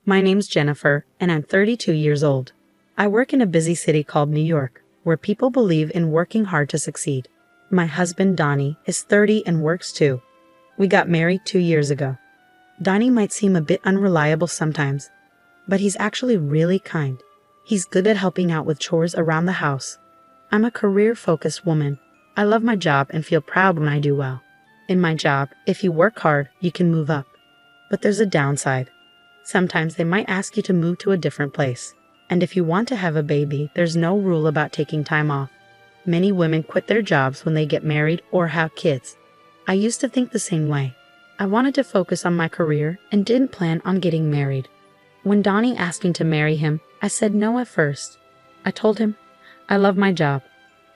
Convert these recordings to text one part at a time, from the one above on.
My name's Jennifer, and I'm 32 years old. I work in a busy city called New York, where people believe in working hard to succeed. My husband, Donnie, is 30 and works too. We got married 2 years ago. Donnie might seem a bit unreliable sometimes, but he's actually really kind. He's good at helping out with chores around the house. I'm a career-focused woman. I love my job and feel proud when I do well. In my job, if you work hard, you can move up. But there's a downside. Sometimes they might ask you to move to a different place. And if you want to have a baby, there's no rule about taking time off. Many women quit their jobs when they get married or have kids. I used to think the same way. I wanted to focus on my career and didn't plan on getting married. When Donnie asked me to marry him, I said no at first. I told him, I love my job.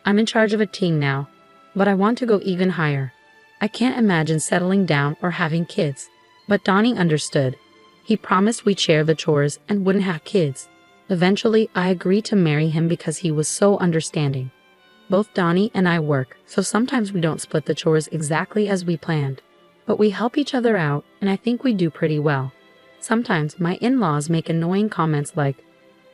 I'm in charge of a team now, but I want to go even higher. I can't imagine settling down or having kids. But Donnie understood. He promised we'd share the chores and wouldn't have kids. Eventually, I agreed to marry him because he was so understanding. Both Donnie and I work, so sometimes we don't split the chores exactly as we planned. But we help each other out, and I think we do pretty well. Sometimes my in-laws make annoying comments like,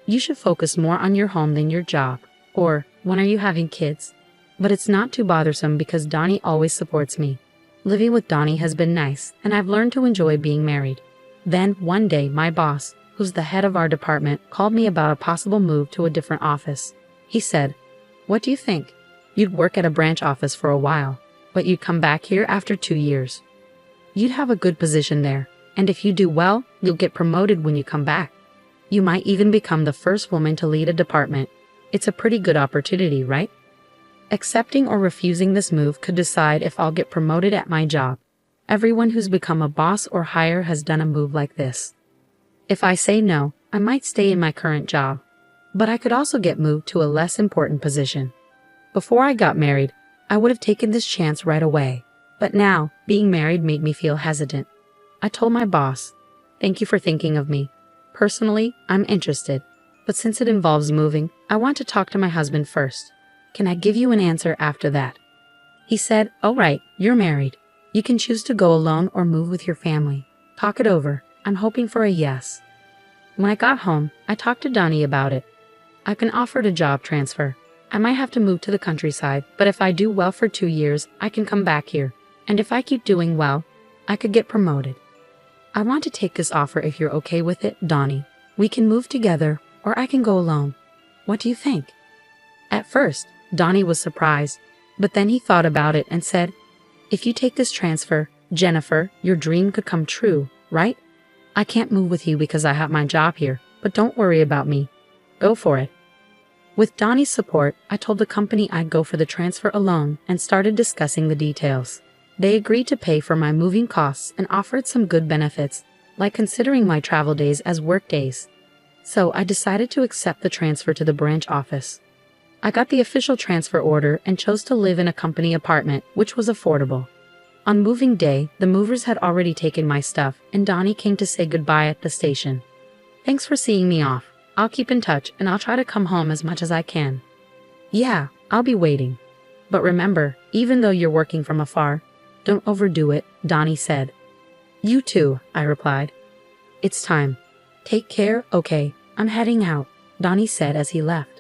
"You should focus more on your home than your job," or "When are you having kids?" But it's not too bothersome because Donnie always supports me. Living with Donnie has been nice, and I've learned to enjoy being married. Then, one day, my boss, who's the head of our department, called me about a possible move to a different office. He said, "What do you think? You'd work at a branch office for a while, but you'd come back here after 2 years. You'd have a good position there, and if you do well, you'll get promoted when you come back. You might even become the first woman to lead a department. It's a pretty good opportunity, right?" Accepting or refusing this move could decide if I'll get promoted at my job. Everyone who's become a boss or higher has done a move like this. If I say no, I might stay in my current job, but I could also get moved to a less important position. Before I got married, I would have taken this chance right away, but now, being married made me feel hesitant. I told my boss, "Thank you for thinking of me. Personally, I'm interested, but since it involves moving, I want to talk to my husband first. Can I give you an answer after that?" He said, "All right, you're married. You can choose to go alone or move with your family. Talk it over. I'm hoping for a yes." When I got home, I talked to Donnie about it. I've been offered a job transfer. I might have to move to the countryside, but if I do well for 2 years, I can come back here. And if I keep doing well, I could get promoted. I want to take this offer if you're okay with it, Donnie. We can move together, or I can go alone. What do you think? At first, Donnie was surprised, but then he thought about it and said, "If you take this transfer, Jennifer, your dream could come true, right? I can't move with you because I have my job here, but don't worry about me. Go for it." With Donnie's support, I told the company I'd go for the transfer alone and started discussing the details. They agreed to pay for my moving costs and offered some good benefits, like considering my travel days as work days. So I decided to accept the transfer to the branch office. I got the official transfer order and chose to live in a company apartment, which was affordable. On moving day, the movers had already taken my stuff, and Donnie came to say goodbye at the station. "Thanks for seeing me off. I'll keep in touch, and I'll try to come home as much as I can." "Yeah, I'll be waiting. But remember, even though you're working from afar, don't overdo it," Donnie said. "You too," I replied. "It's time. Take care, okay? I'm heading out," Donnie said as he left.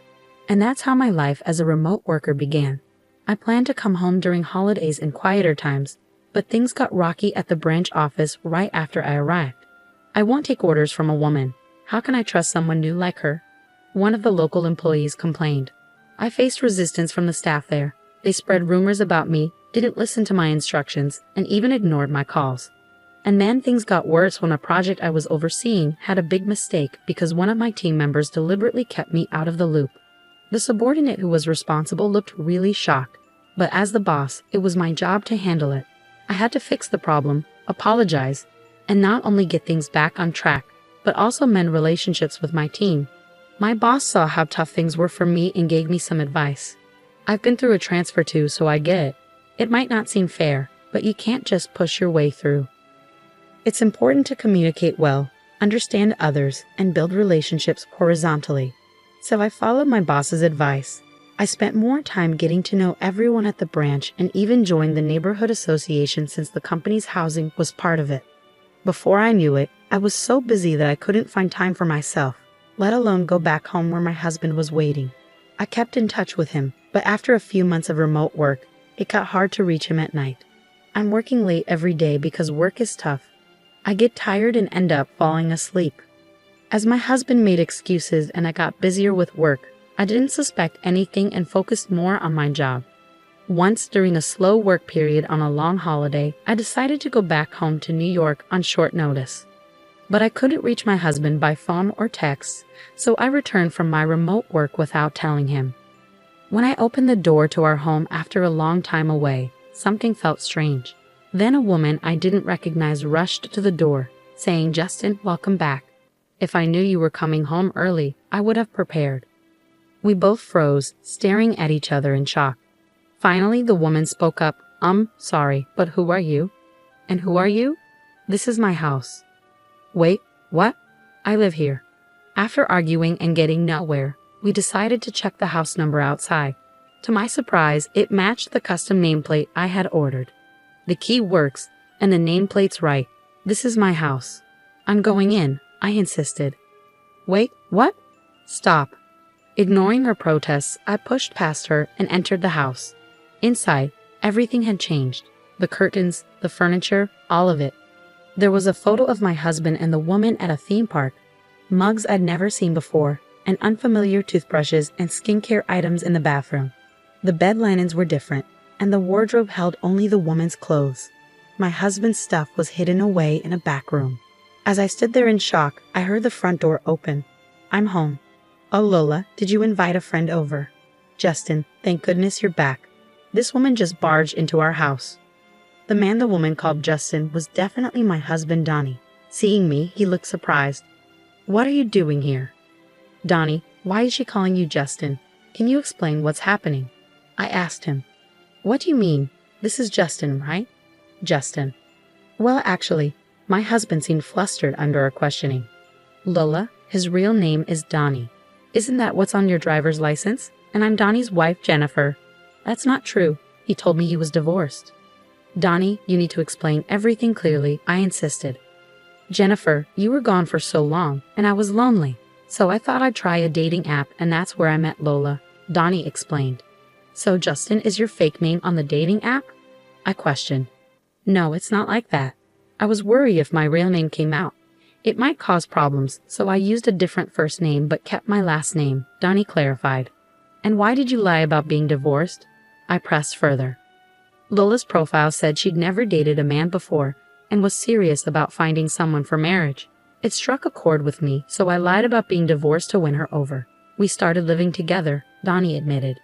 And that's how my life as a remote worker began. I planned to come home during holidays and quieter times, but things got rocky at the branch office right after I arrived. I won't take orders from a woman. How can I trust someone new like her? One of the local employees complained. I faced resistance from the staff there. They spread rumors about me, didn't listen to my instructions, and even ignored my calls. And then things got worse when a project I was overseeing had a big mistake because one of my team members deliberately kept me out of the loop. The subordinate who was responsible looked really shocked, but as the boss, it was my job to handle it. I had to fix the problem, apologize, and not only get things back on track, but also mend relationships with my team. My boss saw how tough things were for me and gave me some advice. I've been through a transfer too, so I get it. It might not seem fair, but you can't just push your way through. It's important to communicate well, understand others, and build relationships horizontally. So I followed my boss's advice. I spent more time getting to know everyone at the branch and even joined the neighborhood association since the company's housing was part of it. Before I knew it, I was so busy that I couldn't find time for myself, let alone go back home where my husband was waiting. I kept in touch with him, but after a few months of remote work, it got hard to reach him at night. I'm working late every day because work is tough. I get tired and end up falling asleep. As my husband made excuses and I got busier with work, I didn't suspect anything and focused more on my job. Once during a slow work period on a long holiday, I decided to go back home to New York on short notice. But I couldn't reach my husband by phone or text, so I returned from my remote work without telling him. When I opened the door to our home after a long time away, something felt strange. Then a woman I didn't recognize rushed to the door, saying, "Justin, welcome back. If I knew you were coming home early, I would have prepared." We both froze, staring at each other in shock. Finally, the woman spoke up, Sorry, but who are you?" "And who are you?" "This is my house." "Wait, what?" "I live here." After arguing and getting nowhere, we decided to check the house number outside. To my surprise, it matched the custom nameplate I had ordered. The key works, and the nameplate's right. "This is my house." "I'm going in," I insisted. "Wait, what?" "Stop." Ignoring her protests, I pushed past her and entered the house. Inside, everything had changed. The curtains, the furniture, all of it. There was a photo of my husband and the woman at a theme park, mugs I'd never seen before, and unfamiliar toothbrushes and skincare items in the bathroom. The bed linens were different, and the wardrobe held only the woman's clothes. My husband's stuff was hidden away in a back room. As I stood there in shock, I heard the front door open. "I'm home." "Oh, Lola, did you invite a friend over?" "Justin, thank goodness you're back. This woman just barged into our house." The man the woman called Justin was definitely my husband, Donnie. Seeing me, he looked surprised. "What are you doing here?" "Donnie, why is she calling you Justin? Can you explain what's happening?" I asked him. "What do you mean? This is Justin, right?" "Justin." "Well, actually," my husband seemed flustered under our questioning. "Lola, his real name is Donnie. Isn't that what's on your driver's license? And I'm Donnie's wife, Jennifer." "That's not true. He told me he was divorced." "Donnie, you need to explain everything clearly," I insisted. "Jennifer, you were gone for so long, and I was lonely. So I thought I'd try a dating app, and that's where I met Lola," Donnie explained. "So Justin is your fake name on the dating app?" I questioned. "No, it's not like that. I was worried if my real name came out. It might cause problems, so I used a different first name but kept my last name," Donnie clarified. "And why did you lie about being divorced?" I pressed further. Lola's profile said she'd never dated a man before and was serious about finding someone for marriage. It struck a chord with me, so I lied about being divorced to win her over. "We started living together," Donnie admitted.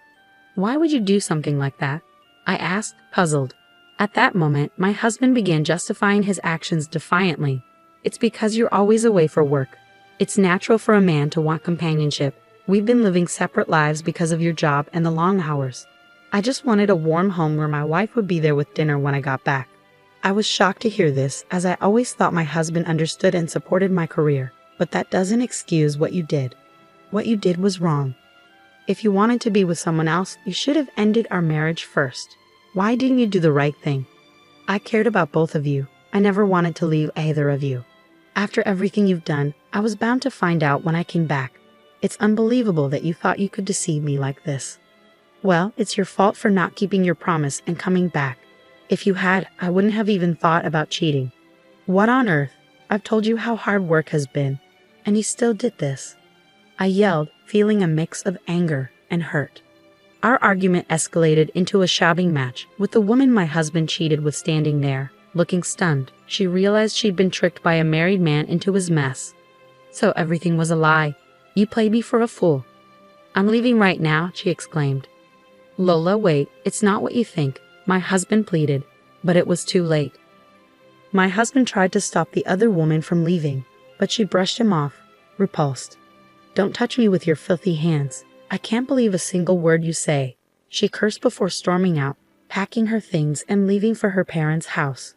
"Why would you do something like that?" I asked, puzzled. At that moment, my husband began justifying his actions defiantly. "It's because you're always away for work. It's natural for a man to want companionship. We've been living separate lives because of your job and the long hours. I just wanted a warm home where my wife would be there with dinner when I got back." I was shocked to hear this, as I always thought my husband understood and supported my career, but that doesn't excuse what you did. What you did was wrong. If you wanted to be with someone else, you should have ended our marriage first. Why didn't you do the right thing? I cared about both of you. I never wanted to leave either of you. After everything you've done, I was bound to find out when I came back. It's unbelievable that you thought you could deceive me like this. Well, it's your fault for not keeping your promise and coming back. If you had, I wouldn't have even thought about cheating. What on earth? I've told you how hard work has been, and you still did this." I yelled, feeling a mix of anger and hurt. Our argument escalated into a shouting match, with the woman my husband cheated with standing there, looking stunned. She realized she'd been tricked by a married man into his mess. "So everything was a lie. You played me for a fool." "I'm leaving right now," she exclaimed. "Lola, wait, it's not what you think," my husband pleaded, but it was too late. My husband tried to stop the other woman from leaving, but she brushed him off, repulsed. "Don't touch me with your filthy hands. I can't believe a single word you say," she cursed before storming out, packing her things and leaving for her parents' house.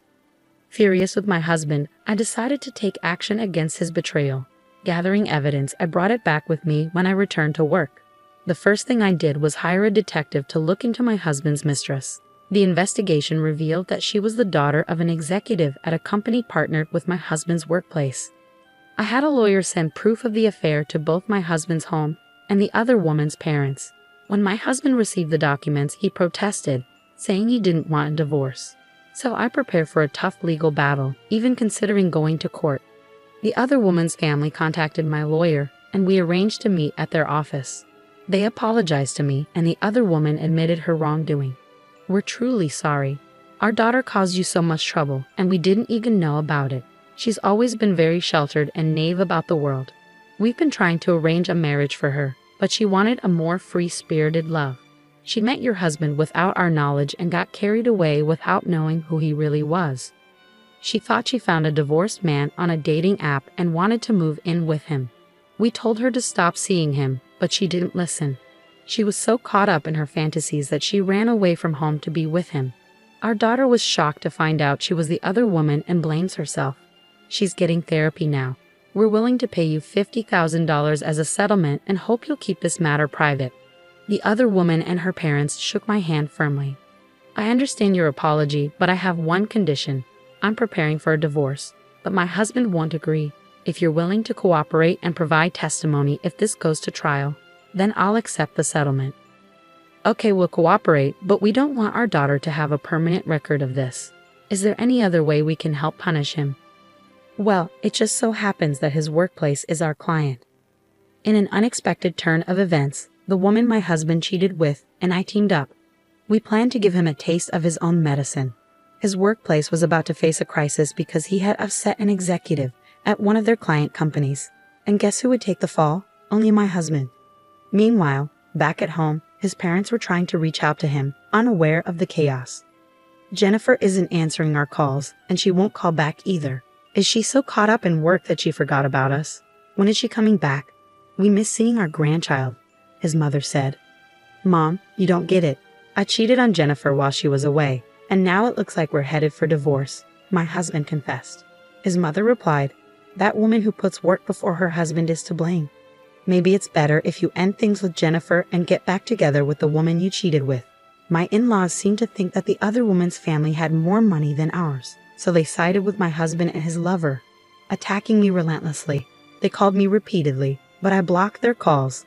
Furious with my husband, I decided to take action against his betrayal. Gathering evidence, I brought it back with me when I returned to work. The first thing I did was hire a detective to look into my husband's mistress. The investigation revealed that she was the daughter of an executive at a company partnered with my husband's workplace. I had a lawyer send proof of the affair to both my husband's home and the other woman's parents. When my husband received the documents, he protested, saying he didn't want a divorce. So I prepared for a tough legal battle, even considering going to court. The other woman's family contacted my lawyer, and we arranged to meet at their office. They apologized to me, and the other woman admitted her wrongdoing. "We're truly sorry. Our daughter caused you so much trouble, and we didn't even know about it. She's always been very sheltered and naive about the world. We've been trying to arrange a marriage for her, but she wanted a more free-spirited love. She met your husband without our knowledge and got carried away without knowing who he really was. She thought she found a divorced man on a dating app and wanted to move in with him. We told her to stop seeing him, but she didn't listen. She was so caught up in her fantasies that she ran away from home to be with him. Our daughter was shocked to find out she was the other woman and blames herself. She's getting therapy now. We're willing to pay you $50,000 as a settlement and hope you'll keep this matter private." The other woman and her parents shook my hand firmly. "I understand your apology, but I have one condition. I'm preparing for a divorce, but my husband won't agree. If you're willing to cooperate and provide testimony if this goes to trial, then I'll accept the settlement." "Okay, we'll cooperate, but we don't want our daughter to have a permanent record of this. Is there any other way we can help punish him?" "Well, it just so happens that his workplace is our client." In an unexpected turn of events, the woman my husband cheated with and I teamed up. We planned to give him a taste of his own medicine. His workplace was about to face a crisis because he had upset an executive at one of their client companies. And guess who would take the fall? Only my husband. Meanwhile, back at home, his parents were trying to reach out to him, unaware of the chaos. "Jennifer isn't answering our calls, and she won't call back either. Is she so caught up in work that she forgot about us? When is she coming back? We miss seeing our grandchild," his mother said. "Mom, you don't get it. I cheated on Jennifer while she was away, and now it looks like we're headed for divorce," my husband confessed. His mother replied, "That woman who puts work before her husband is to blame. Maybe it's better if you end things with Jennifer and get back together with the woman you cheated with." My in-laws seemed to think that the other woman's family had more money than ours, so they sided with my husband and his lover, attacking me relentlessly. They called me repeatedly, but I blocked their calls.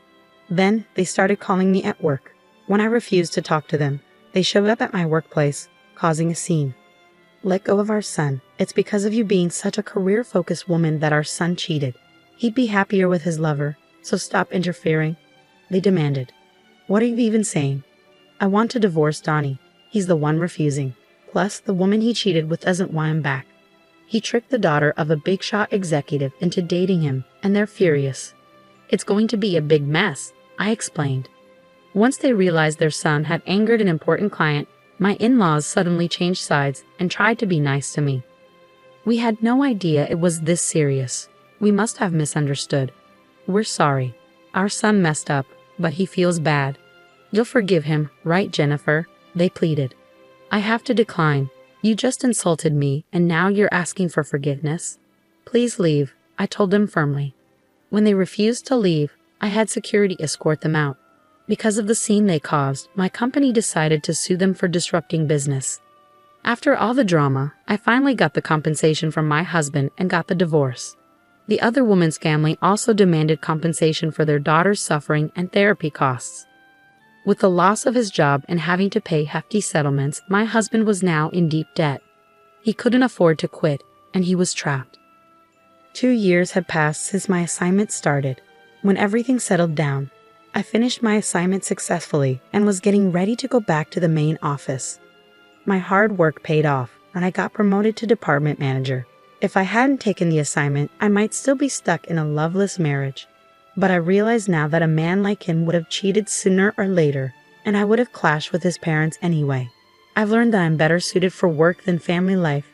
Then they started calling me at work. When I refused to talk to them, they showed up at my workplace, causing a scene. "Let go of our son. It's because of you being such a career-focused woman that our son cheated. He'd be happier with his lover, so stop interfering," they demanded. "What are you even saying? I want to divorce Donnie. He's the one refusing. Plus, the woman he cheated with doesn't want him back. He tricked the daughter of a big-shot executive into dating him, and they're furious. It's going to be a big mess," I explained. Once they realized their son had angered an important client, my in-laws suddenly changed sides and tried to be nice to me. "We had no idea it was this serious. We must have misunderstood. We're sorry. Our son messed up, but he feels bad. You'll forgive him, right, Jennifer?" they pleaded. "I have to decline. You just insulted me, and now you're asking for forgiveness? Please leave," I told them firmly. When they refused to leave, I had security escort them out. Because of the scene they caused, my company decided to sue them for disrupting business. After all the drama, I finally got the compensation from my husband and got the divorce. The other woman's family also demanded compensation for their daughter's suffering and therapy costs. With the loss of his job and having to pay hefty settlements, my husband was now in deep debt. He couldn't afford to quit, and he was trapped. 2 years had passed since my assignment started. When everything settled down, I finished my assignment successfully and was getting ready to go back to the main office. My hard work paid off, and I got promoted to department manager. If I hadn't taken the assignment, I might still be stuck in a loveless marriage. But I realize now that a man like him would have cheated sooner or later, and I would have clashed with his parents anyway. I've learned that I'm better suited for work than family life,